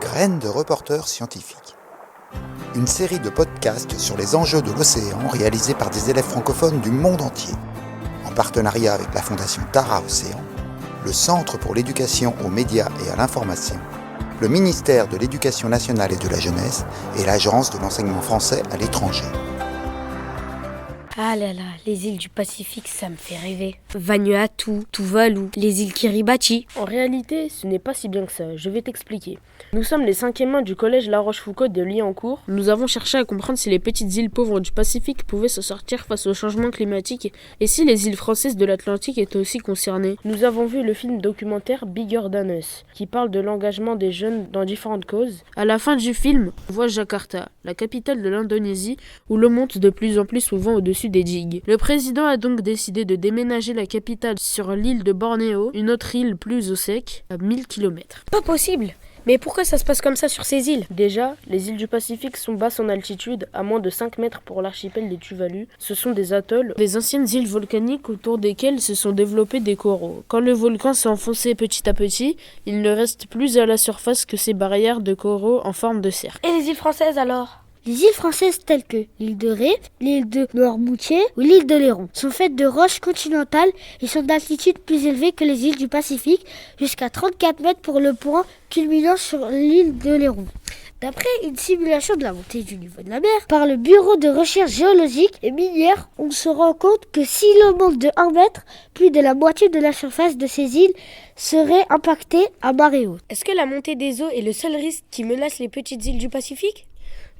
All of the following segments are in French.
Graines de reporters scientifiques. Une série de podcasts sur les enjeux de l'océan réalisés par des élèves francophones du monde entier, en partenariat avec la Fondation Tara Océan, le Centre pour l'éducation aux médias et à l'information, le ministère de l'Éducation nationale et de la jeunesse et l'Agence de l'enseignement français à l'étranger. Ah là là, les îles du Pacifique, ça me fait rêver. Vanuatu, Tuvalu, les îles Kiribati. En réalité, ce n'est pas si bien que ça, je vais t'expliquer. Nous sommes les 5e du collège La Rochefoucauld de Liancourt. Nous avons cherché à comprendre si les petites îles pauvres du Pacifique pouvaient se sortir face au changement climatique et si les îles françaises de l'Atlantique étaient aussi concernées. Nous avons vu le film documentaire Bigger Than Us, qui parle de l'engagement des jeunes dans différentes causes. À la fin du film, on voit Jakarta, la capitale de l'Indonésie, où l'eau monte de plus en plus souvent au-dessus des digues. Le président a donc décidé de déménager la capitale sur l'île de Bornéo, une autre île plus au sec, à 1000 km. Pas possible! Mais pourquoi ça se passe comme ça sur ces îles? Déjà, les îles du Pacifique sont basses en altitude, à moins de 5 mètres pour l'archipel des Tuvalu. Ce sont des atolls, des anciennes îles volcaniques autour desquelles se sont développés des coraux. Quand le volcan s'est enfoncé petit à petit, il ne reste plus à la surface que ces barrières de coraux en forme de cercle. Et les îles françaises alors? Les îles françaises telles que l'île de Ré, l'île de Noirmoutier ou l'île de Léron sont faites de roches continentales et sont d'altitude plus élevée que les îles du Pacifique, jusqu'à 34 mètres pour le point culminant sur l'île de Léron. D'après une simulation de la montée du niveau de la mer par le Bureau de recherche géologique et minière, on se rend compte que si l'eau monte de 1 mètre, plus de la moitié de la surface de ces îles serait impactée à marée haute. Est-ce que la montée des eaux est le seul risque qui menace les petites îles du Pacifique ?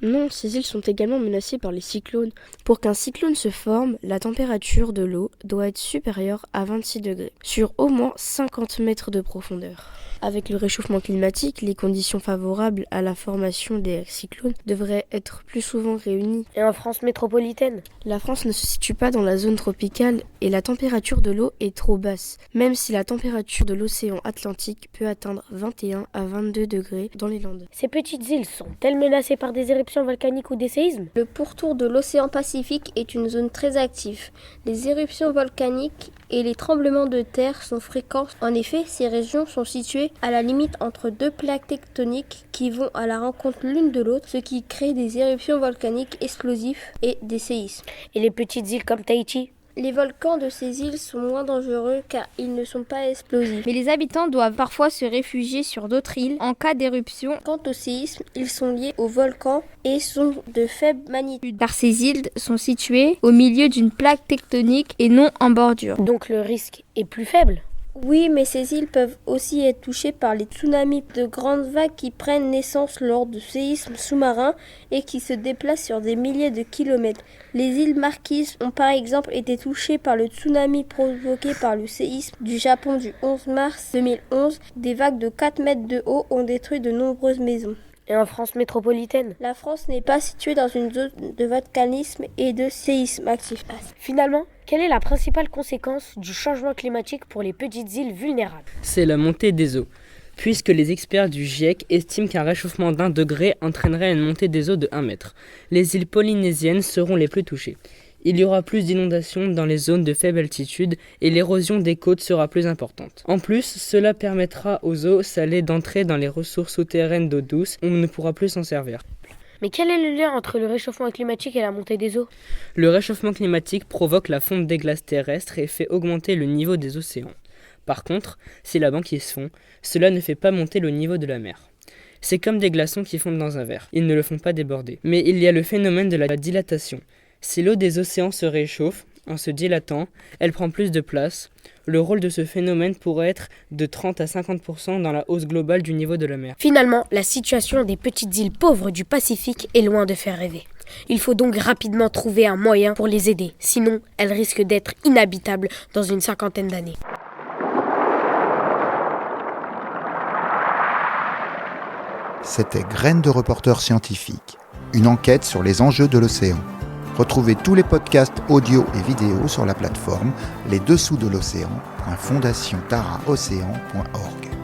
Non, ces îles sont également menacées par les cyclones. Pour qu'un cyclone se forme, la température de l'eau doit être supérieure à 26 degrés, sur au moins 50 mètres de profondeur. Avec le réchauffement climatique, les conditions favorables à la formation des cyclones devraient être plus souvent réunies. Et en France métropolitaine? La France ne se situe pas dans la zone tropicale et la température de l'eau est trop basse, même si la température de l'océan Atlantique peut atteindre 21 à 22 degrés dans les Landes. Ces petites îles sont-elles menacées par des éruptions volcaniques ou des séismes? Le pourtour de l'océan Pacifique est une zone très active. Les éruptions volcaniques et les tremblements de terre sont fréquents. En effet, ces régions sont situées à la limite entre deux plaques tectoniques qui vont à la rencontre l'une de l'autre, ce qui crée des éruptions volcaniques explosives et des séismes. Et les petites îles comme Tahiti? Les volcans de ces îles sont moins dangereux car ils ne sont pas explosifs. Mais les habitants doivent parfois se réfugier sur d'autres îles en cas d'éruption. Quant aux séismes, ils sont liés aux volcans et sont de faible magnitude. Car ces îles sont situées au milieu d'une plaque tectonique et non en bordure. Donc le risque est plus faible? Oui, mais ces îles peuvent aussi être touchées par les tsunamis, de grandes vagues qui prennent naissance lors de séismes sous-marins et qui se déplacent sur des milliers de kilomètres. Les îles Marquises ont par exemple été touchées par le tsunami provoqué par le séisme du Japon du 11 mars 2011. Des vagues de 4 mètres de haut ont détruit de nombreuses maisons. Et en France métropolitaine? La France n'est pas située dans une zone de volcanisme et de séisme actif. Finalement, quelle est la principale conséquence du changement climatique pour les petites îles vulnérables? C'est la montée des eaux, puisque les experts du GIEC estiment qu'un réchauffement d'1 degré entraînerait une montée des eaux de 1 mètre. Les îles polynésiennes seront les plus touchées. Il y aura plus d'inondations dans les zones de faible altitude et l'érosion des côtes sera plus importante. En plus, cela permettra aux eaux salées d'entrer dans les ressources souterraines d'eau douce, on ne pourra plus s'en servir. Mais quel est le lien entre le réchauffement climatique et la montée des eaux? Le réchauffement climatique provoque la fonte des glaces terrestres et fait augmenter le niveau des océans. Par contre, si la banquise fond, cela ne fait pas monter le niveau de la mer. C'est comme des glaçons qui fondent dans un verre, ils ne le font pas déborder. Mais il y a le phénomène de la dilatation. Si l'eau des océans se réchauffe, en se dilatant, elle prend plus de place. Le rôle de ce phénomène pourrait être de 30 à 50% dans la hausse globale du niveau de la mer. Finalement, la situation des petites îles pauvres du Pacifique est loin de faire rêver. Il faut donc rapidement trouver un moyen pour les aider, sinon elles risquent d'être inhabitables dans une 50aine d'années. C'était Graines de reporters scientifiques, une enquête sur les enjeux de l'océan. Retrouvez tous les podcasts audio et vidéo sur la plateforme lesdessous de l'océan.fondationtaraocéan.org.